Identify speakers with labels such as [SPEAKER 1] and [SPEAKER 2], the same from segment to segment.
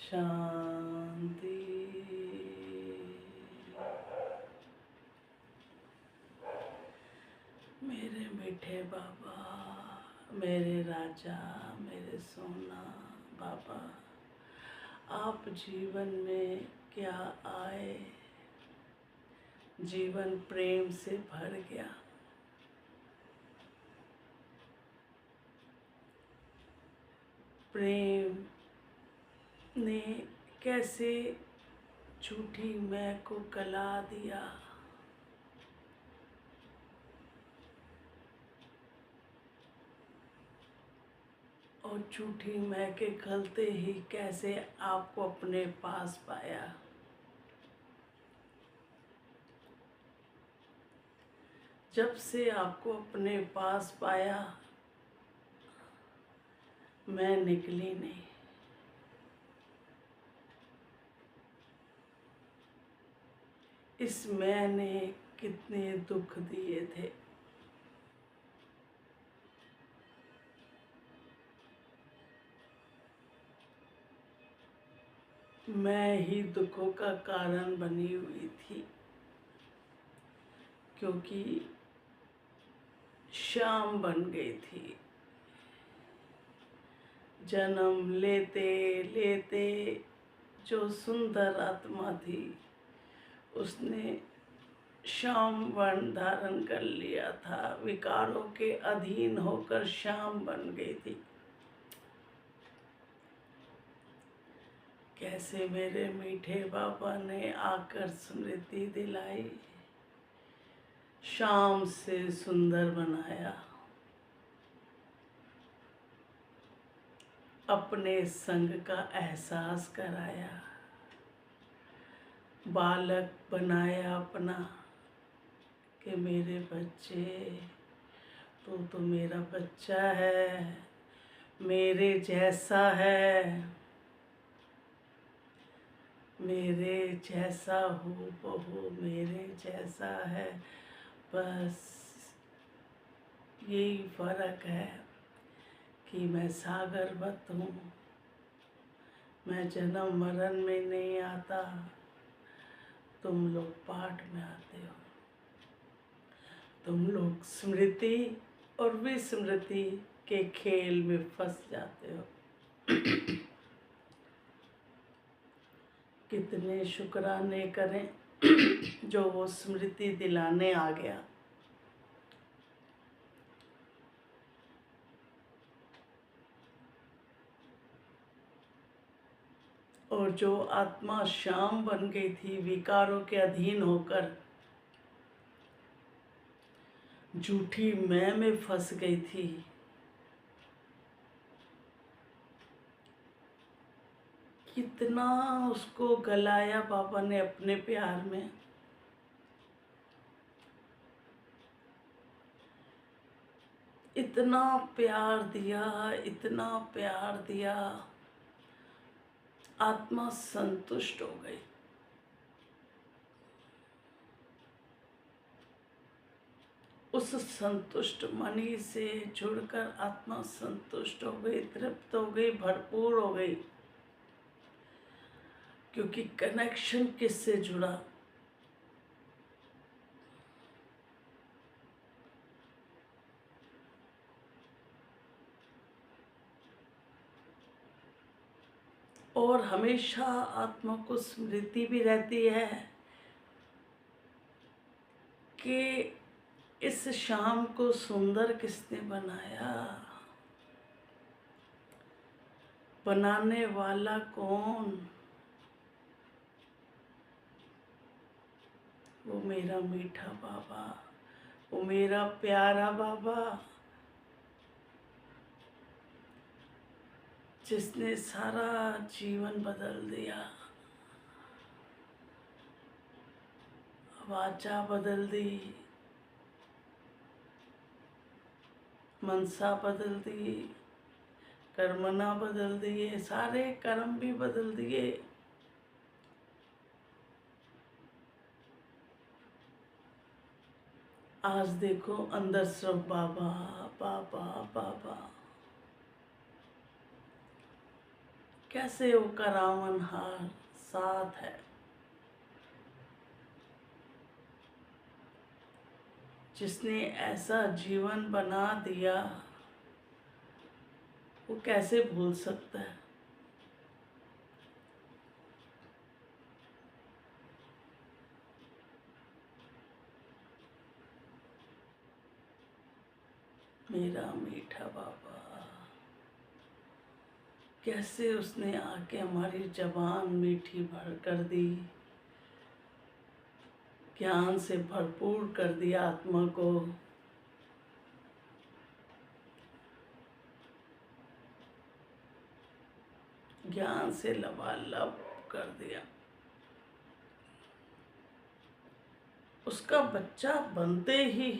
[SPEAKER 1] शांति। मेरे मीठे बाबा, मेरे राजा, मेरे सोना बाबा, आप जीवन में क्या आए, जीवन प्रेम से भर गया। प्रेम ने कैसे झूठी मैं को गला दिया, और झूठी मैं के गलते ही कैसे आपको अपने पास पाया। जब से आपको अपने पास पाया, मैं निकली नहीं। इस मैंने कितने दुख दिए थे, मैं ही दुखों का कारण बनी हुई थी, क्योंकि शाम बन गई थी। जन्म लेते लेते जो सुंदर आत्मा थी, उसने श्याम वर्ण धारण कर लिया था। विकारों के अधीन होकर श्याम बन गई थी। कैसे मेरे मीठे बाबा ने आकर स्मृति दिलाई, शाम से सुंदर बनाया, अपने संग का एहसास कराया, बालक बनाया अपना कि मेरे बच्चे, तो मेरा बच्चा है, मेरे जैसा है, मेरे जैसा हो बहू, मेरे जैसा है। बस यही फर्क है कि मैं सागरवत हूँ, मैं जन्म मरण में नहीं आता, तुम लोग पाठ में आते हो। तुम लोग स्मृति और विस्मृति के खेल में फंस जाते हो। कितने शुक्राने करें जो वो स्मृति दिलाने आ गया। और जो आत्मा शाम बन गई थी, विकारों के अधीन होकर झूठी मैं में फंस गई थी, कितना उसको गलाया बाबा ने अपने प्यार में। इतना प्यार दिया, इतना प्यार दिया, आत्मा संतुष्ट हो गई। उस संतुष्ट मनी से जुड़कर आत्मा संतुष्ट हो गई, तृप्त हो गई, भरपूर हो गई। क्योंकि कनेक्शन किससे जुड़ा? और हमेशा आत्मा को स्मृति भी रहती है कि इस शाम को सुंदर किसने बनाया, बनाने वाला कौन? वो मेरा मीठा बाबा, वो मेरा प्यारा बाबा, जिसने सारा जीवन बदल दिया। वाचा बदल दी, मनसा बदल दी, कर्मना बदल दिए, सारे कर्म भी बदल दिए। आज देखो अंदर सिर्फ बाबा बाबा बाबा। कैसे वो करावनहार साथ है, जिसने ऐसा जीवन बना दिया, वो कैसे भूल सकता है। मेरा मीठा बाबा, कैसे उसने आके हमारी जबान मीठी भर कर दी, ज्ञान से भरपूर कर दिया आत्मा को। ज्ञान से लबालब कर दिया। उसका बच्चा बनते ही,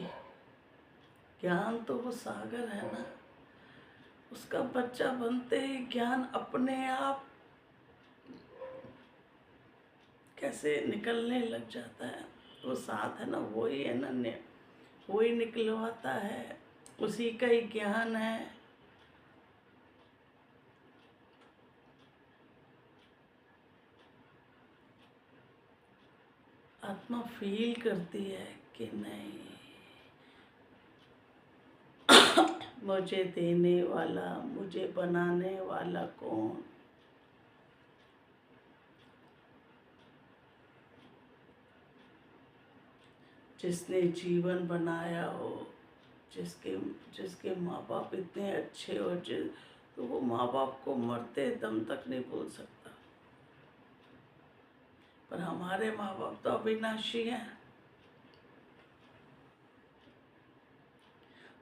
[SPEAKER 1] ज्ञान तो वो सागर है ना, उसका बच्चा बनते ही ज्ञान अपने आप कैसे निकलने लग जाता है। वो साथ है ना, वही अनन्य, वही निकलवाता है, उसी का ही ज्ञान है। आत्मा फील करती है कि नहीं, मुझे देने वाला, मुझे बनाने वाला कौन। जिसने जीवन बनाया हो, जिसके जिसके माँ बाप इतने अच्छे हो, तो वो माँ बाप को मरते दम तक नहीं भूल सकता। पर हमारे माँ बाप तो अविनाशी हैं,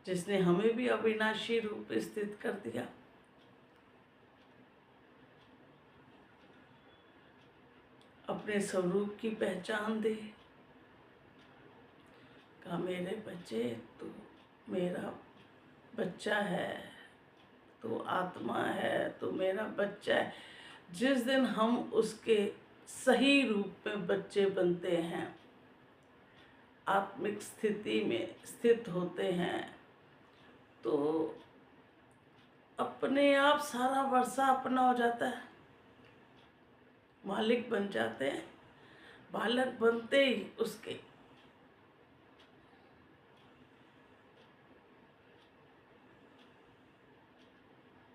[SPEAKER 1] जिसने हमें भी अविनाशी रूप स्थित कर दिया। अपने स्वरूप की पहचान दे। कहा मेरे बच्चे, तू मेरा बच्चा है, तू आत्मा है, तू मेरा बच्चा है। जिस दिन हम उसके सही रूप में बच्चे बनते हैं, आत्मिक स्थिति में स्थित होते हैं, तो अपने आप सारा वर्षा अपना हो जाता है, मालिक बन जाते हैं। बालक बनते ही उसके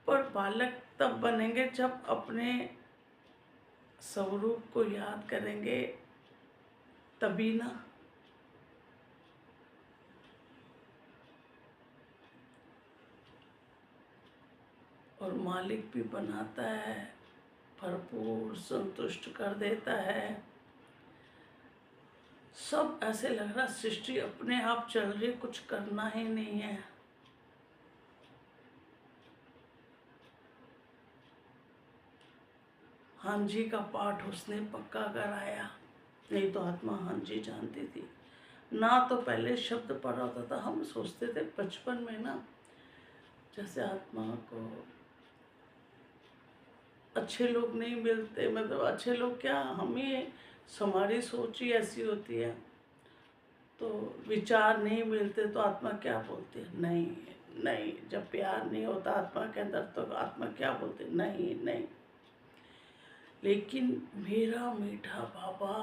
[SPEAKER 1] पर बालक तब बनेंगे जब अपने स्वरूप को याद करेंगे, तभी ना। और मालिक भी बनाता है, भरपूर संतुष्ट कर देता है। सब ऐसे लग रहा सृष्टि अपने आप चल रही, कुछ करना ही नहीं है। हाँ जी का पाठ उसने पक्का कराया, नहीं तो आत्मा हाँ जी जानती थी ना। तो पहले शब्द पढ़ा होता था, हम सोचते थे बचपन में ना, जैसे आत्मा को अच्छे लोग नहीं मिलते, मतलब अच्छे लोग क्या, हमें हमारी सोच ही ऐसी होती है, तो विचार नहीं मिलते तो आत्मा क्या बोलती है, नहीं नहीं। जब प्यार नहीं होता आत्मा के अंदर तो आत्मा क्या बोलती है, नहीं नहीं। लेकिन मेरा मीठा बाबा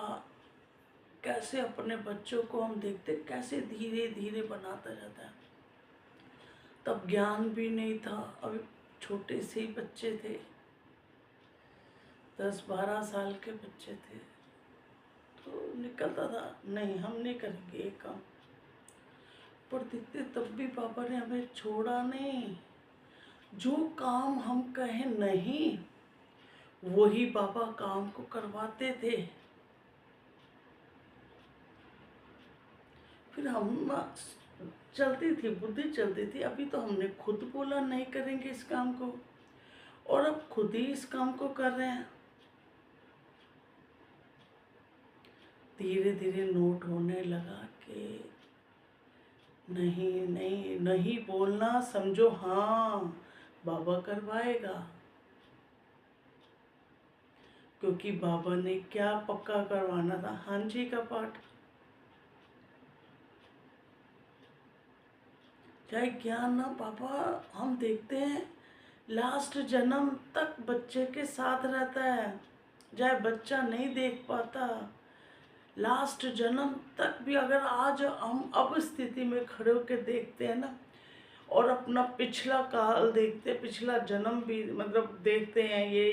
[SPEAKER 1] कैसे अपने बच्चों को हम देखते, कैसे धीरे धीरे बनाता जाता है। तब ज्ञान भी नहीं था, अभी छोटे से ही बच्चे थे, 10-12 साल के बच्चे थे, तो निकलता था नहीं हम नहीं करेंगे ये काम। पर दिखते तब भी पापा ने हमें छोड़ा नहीं। जो काम हम कहें नहीं, वही पापा काम को करवाते थे। फिर हम चलती थी, बुद्धि चलती थी। अभी तो हमने खुद बोला नहीं करेंगे इस काम को, और अब खुद ही इस काम को कर रहे हैं। धीरे धीरे नोट होने लगा कि नहीं नहीं नहीं बोलना, समझो हाँ बाबा करवाएगा। क्योंकि बाबा ने क्या पक्का करवाना था, हाँ जी का पाठ। चाहे ज्ञान ना पापा, हम देखते हैं लास्ट जन्म तक बच्चे के साथ रहता है, चाहे बच्चा नहीं देख पाता, लास्ट जन्म तक भी। अगर आज हम अब स्थिति में खड़े होकर देखते हैं ना, और अपना पिछला काल देखते, पिछला जन्म भी मतलब देखते हैं ये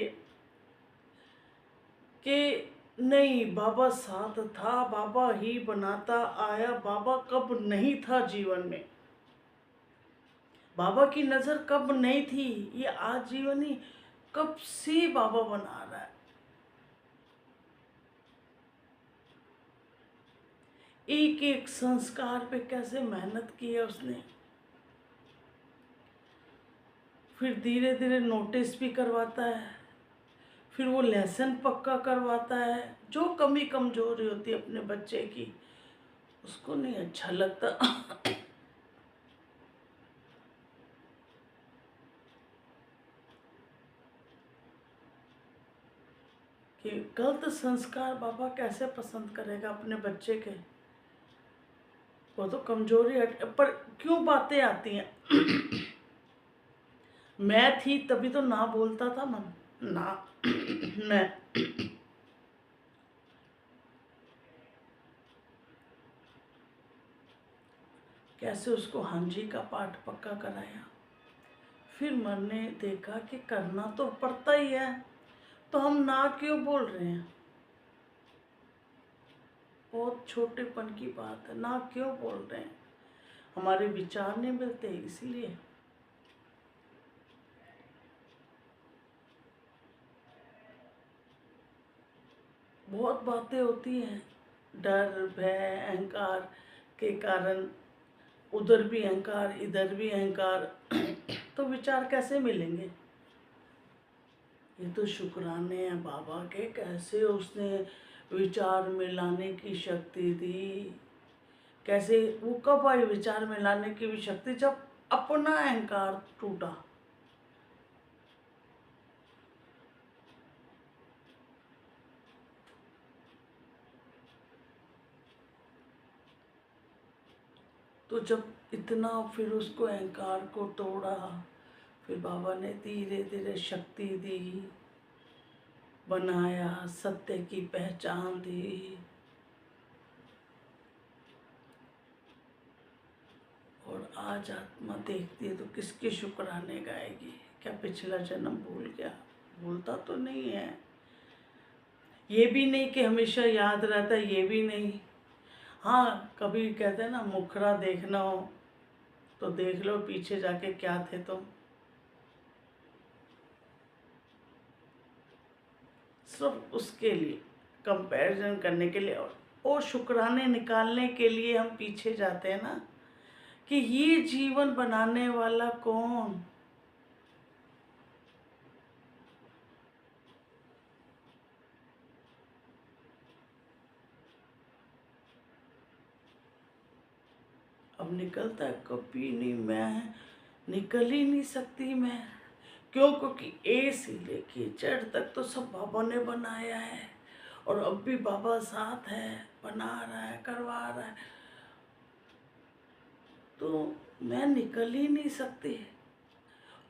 [SPEAKER 1] कि नहीं, बाबा साथ था, बाबा ही बनाता आया, बाबा कब नहीं था जीवन में, बाबा की नज़र कब नहीं थी, ये आज जीवन ही कब से बाबा बना रहा है। एक एक संस्कार पे कैसे मेहनत की है उसने, फिर धीरे धीरे नोटिस भी करवाता है, फिर वो लेसन पक्का करवाता है। जो कमी कमजोरी होती है अपने बच्चे की, उसको नहीं अच्छा लगता कि गलत संस्कार बाबा कैसे पसंद करेगा अपने बच्चे के। वो तो कमजोरी हट, पर क्यों बातें आती हैं मैं थी तभी तो ना बोलता था मन, ना मैं कैसे उसको हाँ जी का पाठ पक्का कराया। फिर मन ने देखा कि करना तो पड़ता ही है, तो हम ना क्यों बोल रहे हैं। बहुत छोटेपन की बात है, ना क्यों बोल रहे हैं, हमारे विचार नहीं मिलते इसलिए। बहुत बातें होती हैं, डर भय अहंकार के कारण, उधर भी अहंकार इधर भी अहंकार तो विचार कैसे मिलेंगे। ये तो शुक्राने हैं बाबा के, कैसे उसने विचार मिलाने की शक्ति दी। कैसे वो कब आई विचार मिलाने की भी शक्ति, जब अपना अहंकार टूटा। तो जब इतना फिर उसको अहंकार को तोड़ा, फिर बाबा ने धीरे धीरे शक्ति दी, बनाया, सत्य की पहचान दी। और आज आत्मा देखती है तो किसके शुक्राने गाएगी। क्या पिछला जन्म भूल गया? भूलता तो नहीं है। ये भी नहीं कि हमेशा याद रहता, ये भी नहीं। हाँ, कभी कहते हैं ना, मुखरा देखना हो तो देख लो पीछे जाके क्या थे तुम। सिर्फ उसके लिए, कंपैरिजन करने के लिए और शुक्राने निकालने के लिए हम पीछे जाते हैं ना, कि ये जीवन बनाने वाला कौन। अब निकलता है कभी नहीं, मैं निकल ही नहीं सकती मैं। क्यों? क्योंकि ए से लेके जेड तक तो सब बाबा ने बनाया है, और अब भी बाबा साथ है, बना रहा है, करवा रहा है, तो मैं निकल ही नहीं सकती।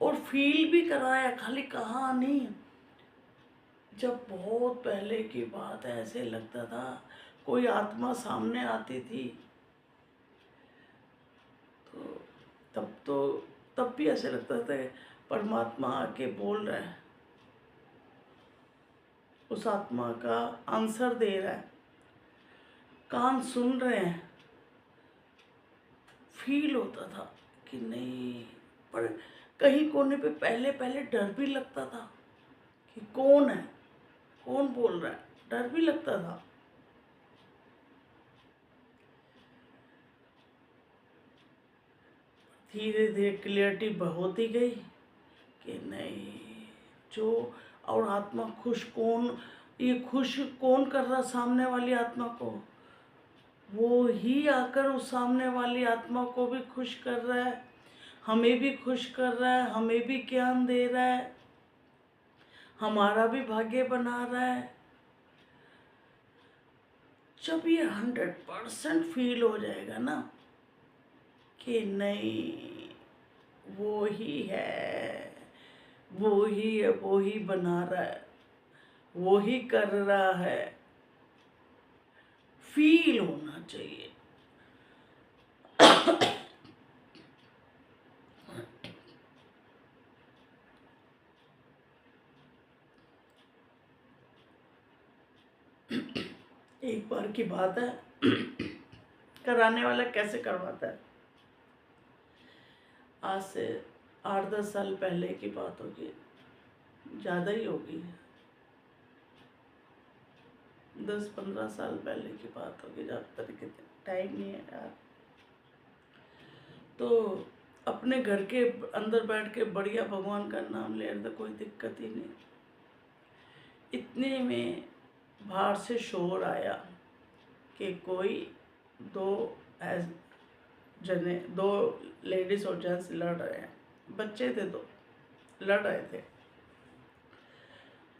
[SPEAKER 1] और फील भी कराया, खाली कहा नहीं। जब बहुत पहले की बात है, ऐसे लगता था कोई आत्मा सामने आती थी तो तब भी ऐसे लगता था परमात्मा आके बोल रहा है, उस आत्मा का आंसर दे रहा है, कान सुन रहे हैं। फील होता था कि नहीं, पर कहीं कोने पे पहले पहले डर भी लगता था कि कौन है, कौन बोल रहा है, डर भी लगता था। धीरे धीरे क्लियरिटी होती गई कि नहीं, जो और आत्मा खुश कौन, ये खुश कौन कर रहा सामने वाली आत्मा को, वो ही आकर उस सामने वाली आत्मा को भी खुश कर रहा है, हमें भी खुश कर रहा है, हमें भी ज्ञान दे रहा है, हमारा भी भाग्य बना रहा है। जब ये 100% फील हो जाएगा ना कि नहीं, वो ही है, वो ही है, वो ही बना रहा है, वो ही कर रहा है। फील होना चाहिए। एक बार की बात है, कराने वाला कैसे करवाता है। आज से 8-10 साल पहले की बात होगी, ज़्यादा ही होगी, 10-15 साल पहले की बात होगी, जब तक टाइम नहीं है यार। तो अपने घर के अंदर बैठ के बढ़िया भगवान का नाम ले रहे थे, कोई दिक्कत ही नहीं। इतने में बाहर से शोर आया कि कोई दो जने, दो लेडीज और जेंट्स लड़ रहे हैं, बच्चे थे, दो लड़ रहे थे।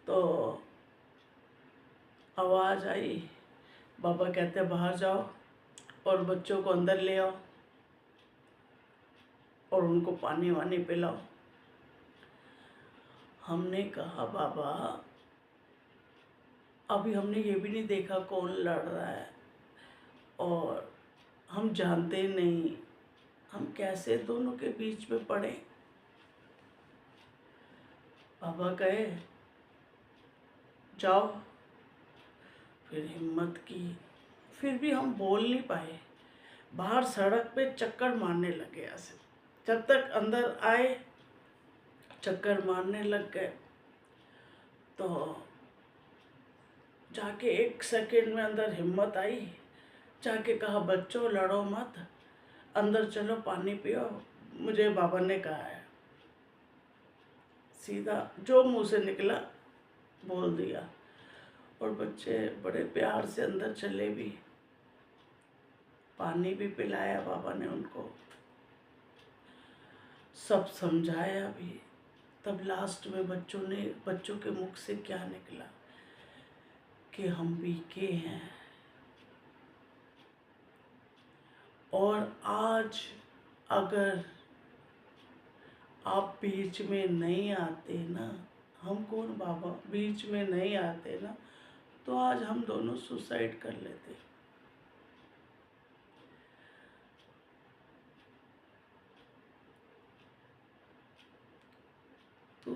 [SPEAKER 1] तो आवाज़ आई, बाबा कहते हैं बाहर जाओ और बच्चों को अंदर ले आओ और उनको पानी वानी पिलाओ। हमने कहा बाबा अभी हमने ये भी नहीं देखा कौन लड़ रहा है, और हम जानते नहीं, हम कैसे दोनों के बीच में पड़े। बाबा कहे जाओ। फिर हिम्मत की, फिर भी हम बोल नहीं पाए, बाहर सड़क पे चक्कर मारने लगे ऐसे। जब तक अंदर आए चक्कर मारने लग गए। तो जाके 1 सेकंड में अंदर हिम्मत आई, जाके कहा बच्चों लड़ो मत, अंदर चलो पानी पियो, मुझे बाबा ने कहा है। सीधा जो मुंह से निकला बोल दिया, और बच्चे बड़े प्यार से अंदर चले भी, पानी भी पिलाया बाबा ने उनको, सब समझाया भी। तब लास्ट में बच्चों के मुख से क्या निकला कि हम बीके हैं। और आज अगर आप बीच में नहीं आते ना, हम कौन बाबा, बीच में नहीं आते ना, तो आज हम दोनों सुसाइड कर लेते। तो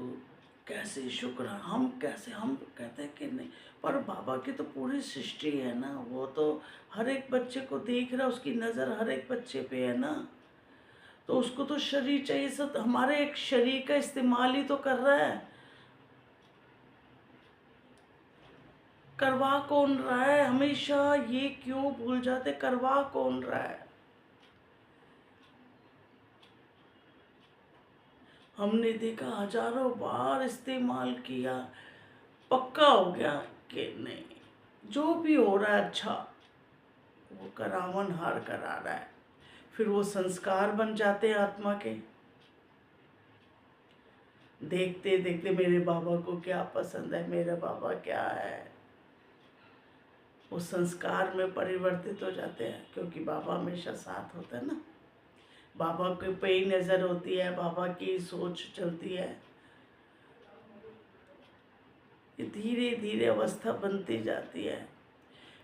[SPEAKER 1] कैसे शुक्र, हम कहते हैं कि नहीं, पर बाबा की तो पूरी सृष्टि है ना, वो तो हर एक बच्चे को देख रहा है, उसकी नज़र हर एक बच्चे पे है ना। तो उसको तो शरीर चाहिए, सब हमारे एक शरीर का इस्तेमाल ही तो कर रहा है। करवा कौन रहा है, हमेशा ये क्यों भूल जाते, करवा कौन रहा है। हमने देखा हजारों बार इस्तेमाल किया, पक्का हो गया कि नहीं जो भी हो रहा है अच्छा, वो करावन हार करा रहा है। फिर वो संस्कार बन जाते हैं आत्मा के। देखते देखते मेरे बाबा को क्या पसंद है, मेरा बाबा क्या है, वो संस्कार में परिवर्तित हो जाते हैं, क्योंकि बाबा हमेशा साथ होता है ना। बाबा के पे ही नज़र होती है, बाबा की सोच चलती है। ये धीरे धीरे अवस्था बनती जाती है।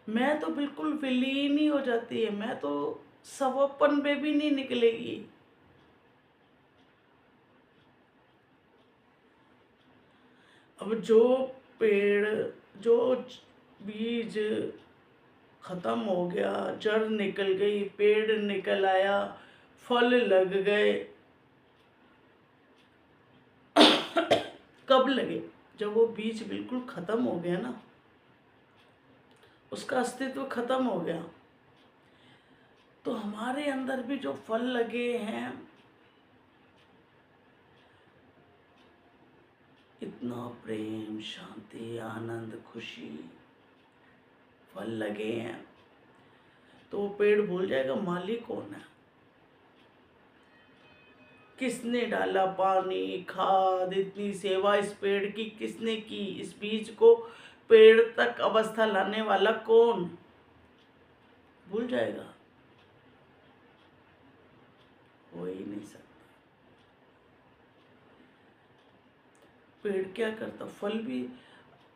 [SPEAKER 1] मैं तो बिल्कुल विलीन ही हो जाती है, मैं तो सवपन में भी नहीं निकलेगी। अब जो पेड़, जो बीज खत्म हो गया, जड़ निकल गई, पेड़ निकल आया, फल लग गए, कब लगे, जब वो बीज बिल्कुल खत्म हो गया ना, उसका अस्तित्व खत्म हो गया। तो हमारे अंदर भी जो फल लगे हैं, इतना प्रेम, शांति, आनंद, खुशी, फल लगे हैं, तो वो पेड़ भूल जाएगा मालिक कौन है, किसने डाला पानी, खाद, इतनी सेवा इस पेड़ की किसने की, इस बीज को पेड़ तक अवस्था लाने वाला कौन, भूल जाएगा, हो ही नहीं सकता। पेड़ क्या करता, फल भी,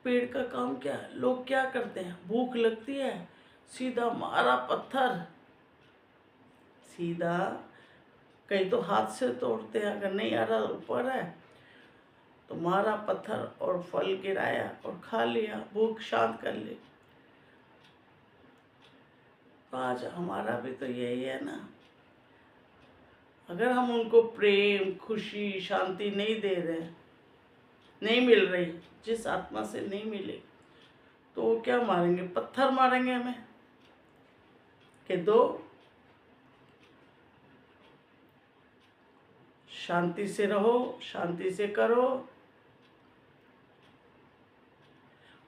[SPEAKER 1] पेड़ का काम क्या है, लोग क्या करते हैं, भूख लगती है सीधा मारा पत्थर, सीधा, कहीं तो हाथ से तोड़ते हैं, अगर नहीं आ रहा ऊपर है तो मारा पत्थर और फल गिराया और खा लिया, भूख शांत कर ली। तो आज हमारा भी तो यही है ना, अगर हम उनको प्रेम, खुशी, शांति नहीं दे रहे, नहीं मिल रही, जिस आत्मा से नहीं मिले, तो वो क्या मारेंगे, पत्थर मारेंगे हमें कि दो, शांति से रहो, शांति से करो।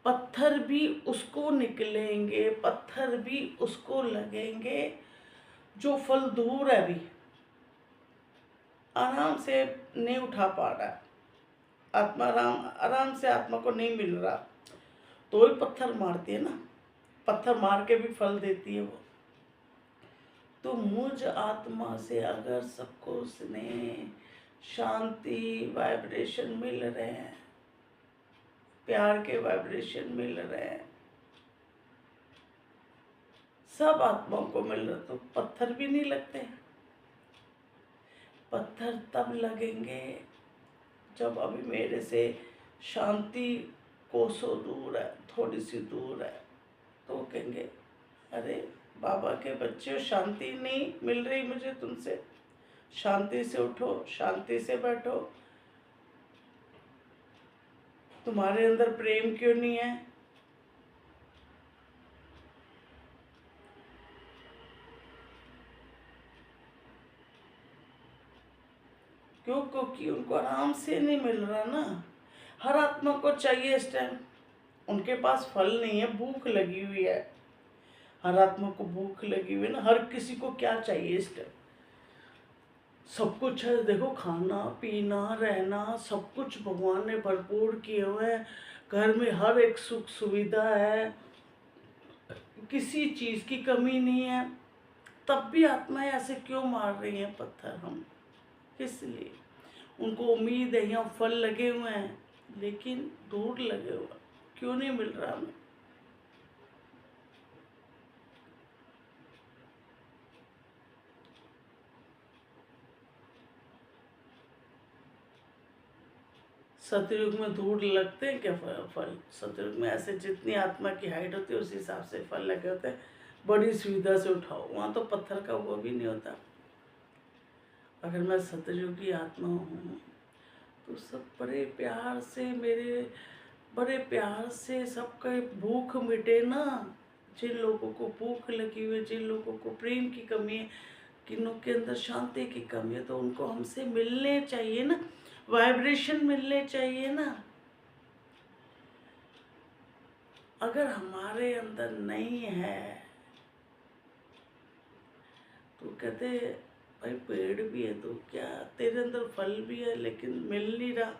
[SPEAKER 1] पत्थर भी उसको निकलेंगे, पत्थर भी उसको लगेंगे जो फल दूर है, भी आराम से नहीं उठा पा रहा, आत्मा आराम से आत्मा को नहीं मिल रहा, तो ही पत्थर मारती है ना, पत्थर मार के भी फल देती है वो। तो मुझ आत्मा से अगर सबको स्नेह, शांति, वाइब्रेशन मिल रहे हैं, प्यार के वाइब्रेशन मिल रहे हैं, सब आत्माओं को मिल रहा, तो पत्थर भी नहीं लगते। पत्थर तब लगेंगे जब अभी मेरे से शांति कोसों दूर है, थोड़ी सी दूर है, तो वो कहेंगे अरे बाबा के बच्चे, शांति नहीं मिल रही मुझे तुमसे, शांति से उठो, शांति से बैठो, तुम्हारे अंदर प्रेम क्यों नहीं है। क्योंकि उनको आराम से नहीं मिल रहा ना, हर आत्मा को चाहिए इस टाइम, उनके पास फल नहीं है, भूख लगी हुई है, हर आत्मा को भूख लगी हुई है ना, हर किसी को क्या चाहिए इस टाइम, सब कुछ है, देखो खाना पीना रहना सब कुछ भगवान ने भरपूर किए हुए हैं, घर में हर एक सुख सुविधा है, किसी चीज़ की कमी नहीं है, तब भी आत्माएं ऐसे क्यों मार रही हैं पत्थर, हम किस लिए, उनको उम्मीद है यहाँ फल लगे हुए हैं, लेकिन दूर लगे हुए, क्यों नहीं मिल रहा हमें। सतयुग में दूर लगते हैं क्या फल, सतयुग में ऐसे जितनी आत्मा की हाइट होती है उस हिसाब से फल लगे होते हैं, बड़ी सुविधा से उठाओ, वहाँ तो पत्थर का वो भी नहीं होता। अगर मैं सतयुगी आत्मा हूँ तो सब बड़े प्यार से, मेरे बड़े प्यार से सबका भूख मिटे ना, जिन लोगों को भूख लगी हुई है, जिन लोगों को प्रेम की कमी है, किन्हों के अंदर शांति की कमी है, तो उनको हमसे मिलने चाहिए ना, वाइब्रेशन मिलने चाहिए ना। अगर हमारे अंदर नहीं है तो कहते भाई पेड़ भी है तो क्या, तेरे अंदर फल भी है लेकिन मिल नहीं रहा।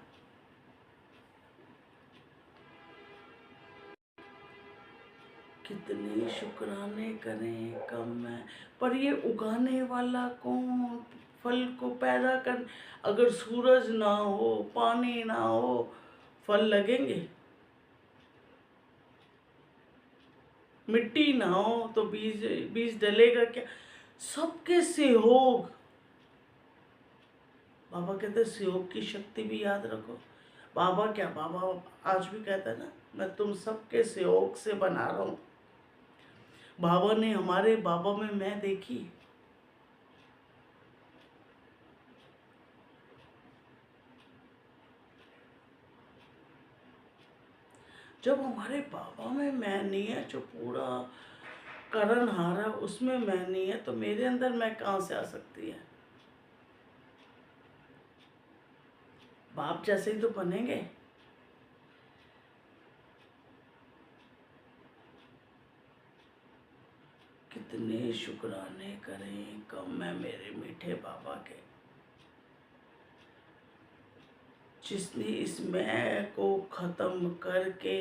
[SPEAKER 1] कितने शुक्राने करें कम है, पर ये उगाने वाला कौन, फल को पैदा कर, अगर सूरज ना हो, पानी ना हो, फल लगेंगे, मिट्टी ना हो तो बीज बीज डलेगा क्या, सबके सहयोग, बाबा कहते सहयोग की शक्ति भी याद रखो। बाबा क्या, बाबा आज भी कहता है ना, मैं तुम सबके सहयोग से बना रहा हूँ। बाबा ने, हमारे बाबा में मैं देखी, जब हमारे बाबा में मैं नहीं है, जो पूरा करण हारा उसमें मैं नहीं है, तो मेरे अंदर मैं कहाँ से आ सकती है। बाप जैसे ही तो बनेंगे। कितने शुक्राने करें कम है मेरे मीठे बाबा के, जिसने इस मैं को खत्म करके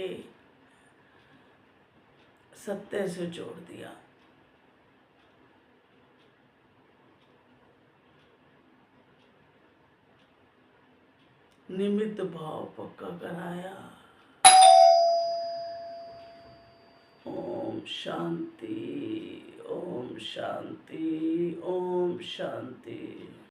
[SPEAKER 1] सत्य से जोड़ दिया। निमित्त भाव पक्का कराया। ओम शांति, ओम शांति, ओम शांति।